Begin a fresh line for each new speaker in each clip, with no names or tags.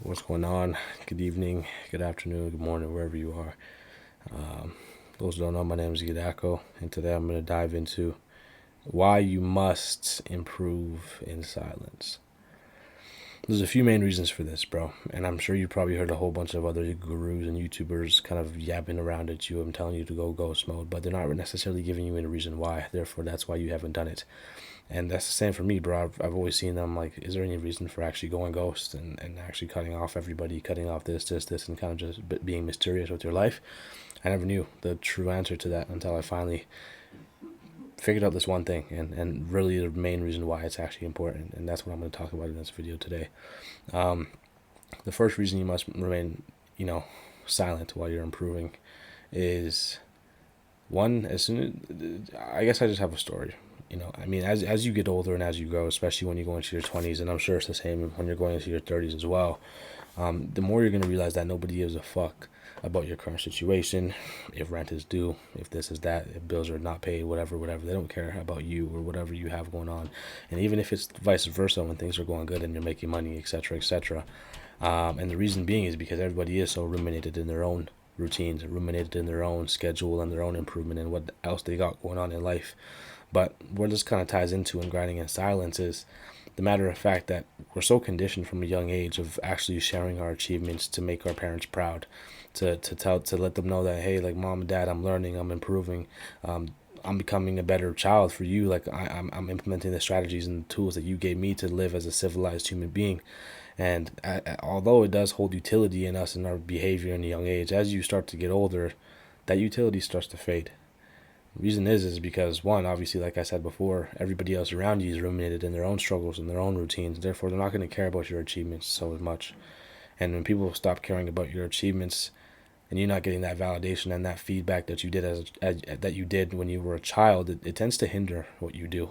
What's going on? Good evening, good afternoon, good morning, wherever you are. Those who don't know, my name is Gidako, and today I'm going to dive into why you must improve in silence. There's a few main reasons for this, bro, and I'm sure you probably heard a whole bunch of other gurus and YouTubers kind of yapping around at you and telling you to go ghost mode, but they're not necessarily giving you any reason why. Therefore, that's why you haven't done it. And that's the same for me, bro. I've always seen them like, is there any reason for actually going ghost and actually cutting off everybody, cutting off this, and kind of just being mysterious with your life? I never knew the true answer to that until I finally figured out this one thing and really the main reason why it's actually important. And that's what I'm going to talk about in this video today. The first reason you must remain, silent while you're improving is one, I guess I just have a story. As you get older and as you grow, especially when you go into your 20s, and I'm sure it's the same when you're going into your 30s as well, the more you're going to realize that nobody gives a fuck about your current situation, if rent is due, if this is that, if bills are not paid, whatever. They don't care about you or whatever you have going on. And even if it's vice versa, when things are going good and you're making money, etc., etc. And the reason being is because everybody is so ruminated in their own routines, ruminated in their own schedule and their own improvement and what else they got going on in life. But where this kind of ties into in grinding in silence is the matter of fact that we're so conditioned from a young age of actually sharing our achievements to make our parents proud, to let them know that, hey, like, mom and dad, I'm learning, I'm improving, I'm becoming a better child for you. Like, I'm implementing the strategies and the tools that you gave me to live as a civilized human being. And although it does hold utility in us and our behavior in a young age, as you start to get older, that utility starts to fade. The reason is because, one, obviously, like I said before, everybody else around you is ruminated in their own struggles and their own routines. Therefore, they're not going to care about your achievements so much. And when people stop caring about your achievements, and you're not getting that validation and that feedback that you did that you did when you were a child, it tends to hinder what you do.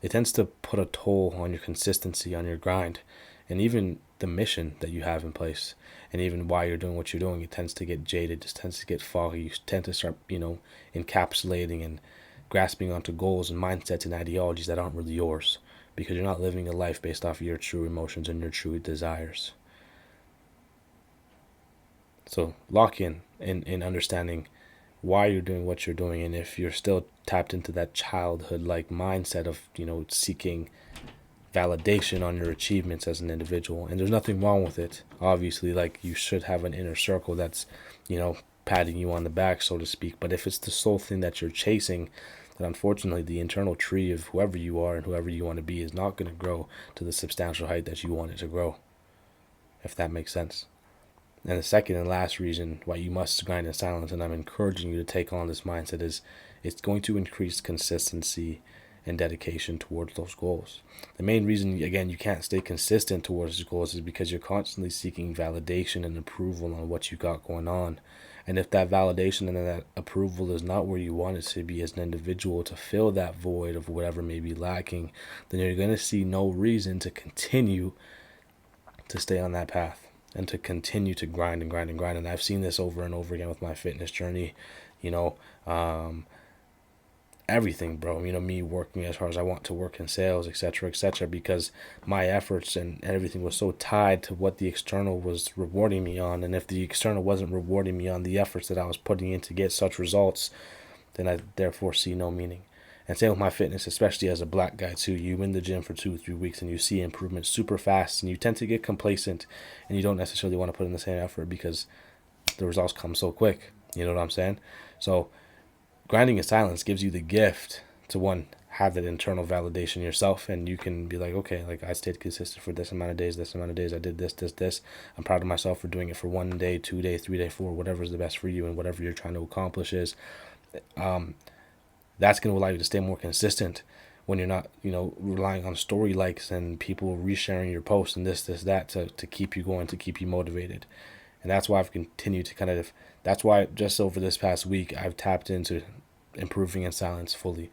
It tends to put a toll on your consistency, on your grind, and even the mission that you have in place, and even why you're doing what you're doing. It tends to get jaded, it tends to get foggy. You tend to start, encapsulating and grasping onto goals and mindsets and ideologies that aren't really yours, because you're not living a life based off of your true emotions and your true desires. So lock in understanding why you're doing what you're doing, and if you're still tapped into that childhood like mindset of seeking validation on your achievements as an individual. And there's nothing wrong with it, obviously. Like, you should have an inner circle that's patting you on the back, so to speak. But if it's the sole thing that you're chasing, then unfortunately the internal tree of whoever you are and whoever you want to be is not going to grow to the substantial height that you want it to grow, if that makes sense. And the second and last reason why you must grind in silence, and I'm encouraging you to take on this mindset, is it's going to increase consistency and dedication towards those goals. The main reason, again, you can't stay consistent towards these goals is because you're constantly seeking validation and approval on what you got going on. And if that validation and that approval is not where you want it to be as an individual to fill that void of whatever may be lacking, then you're going to see no reason to continue to stay on that path and to continue to grind and grind and grind. And I've seen this over and over again with my fitness journey, you know, everything, bro. Me working as hard as I want to work in sales, etc., because my efforts and everything was so tied to what the external was rewarding me on. And if the external wasn't rewarding me on the efforts that I was putting in to get such results, then I therefore see no meaning. And same with my fitness, especially as a black guy too. You in the gym for 2 or 3 weeks and you see improvement super fast, and you tend to get complacent, and you don't necessarily want to put in the same effort because the results come so quick. You know what I'm saying? So grinding in silence gives you the gift to, one, have that internal validation yourself, and you can be like, okay, like, I stayed consistent for this amount of days, I did this. I'm proud of myself for doing it for 1 day, 2 day, 3 day, 4, whatever is the best for you and whatever you're trying to accomplish is. That's going to allow you to stay more consistent when you're not, relying on story likes and people resharing your posts and this, that, to keep you going, to keep you motivated. And that's why I've continued to that's why just over this past week, I've tapped into improving in silence fully.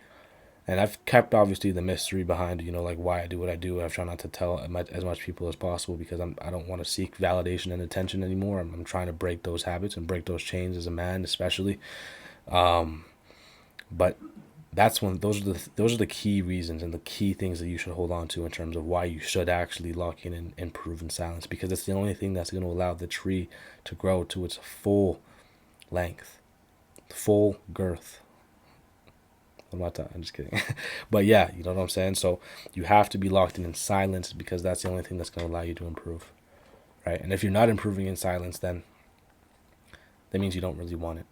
And I've kept, obviously, the mystery behind, like, why I do what I do. I've tried not to tell as much people as possible because I don't want to seek validation and attention anymore. I'm trying to break those habits and break those chains as a man, especially. But that's when those are the key reasons and the key things that you should hold on to in terms of why you should actually lock in and improve in silence, because it's the only thing that's going to allow the tree to grow to its full length, full girth. I'm just kidding. But yeah, you know what I'm saying? So you have to be locked in silence, because that's the only thing that's going to allow you to improve, right? And if you're not improving in silence, then that means you don't really want it.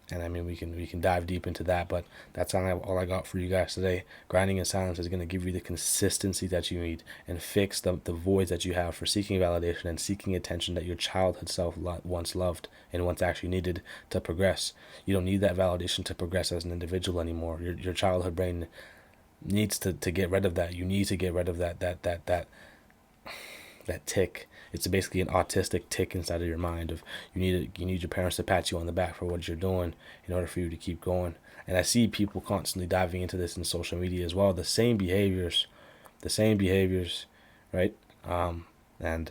And I mean, we can dive deep into that, but that's all I got for you guys today. Grinding in silence is going to give you the consistency that you need and fix the voids that you have for seeking validation and seeking attention that your childhood self once loved and once actually needed to progress. You don't need that validation to progress as an individual anymore. Your childhood brain needs to get rid of that. You need to get rid of that tick. It's basically an autistic tick inside of your mind of you need your parents to pat you on the back for what you're doing in order for you to keep going. And I see people constantly diving into this in social media as well. The same behaviors, right? And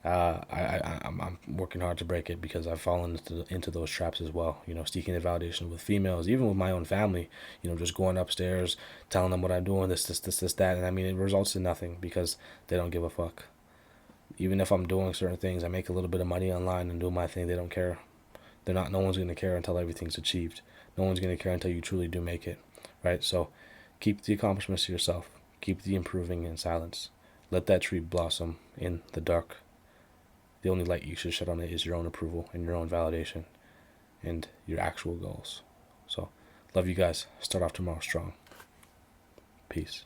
I'm working hard to break it, because I've fallen into those traps as well. Seeking the validation with females, even with my own family. Just going upstairs, telling them what I'm doing, this, that, and I mean, it results in nothing because they don't give a fuck. Even if I'm doing certain things, I make a little bit of money online and do my thing, they don't care. No one's going to care until everything's achieved. No one's going to care until you truly do make it, right? So keep the accomplishments to yourself. Keep the improving in silence. Let that tree blossom in the dark. The only light you should shed on it is your own approval and your own validation and your actual goals. So love you guys. Start off tomorrow strong. Peace.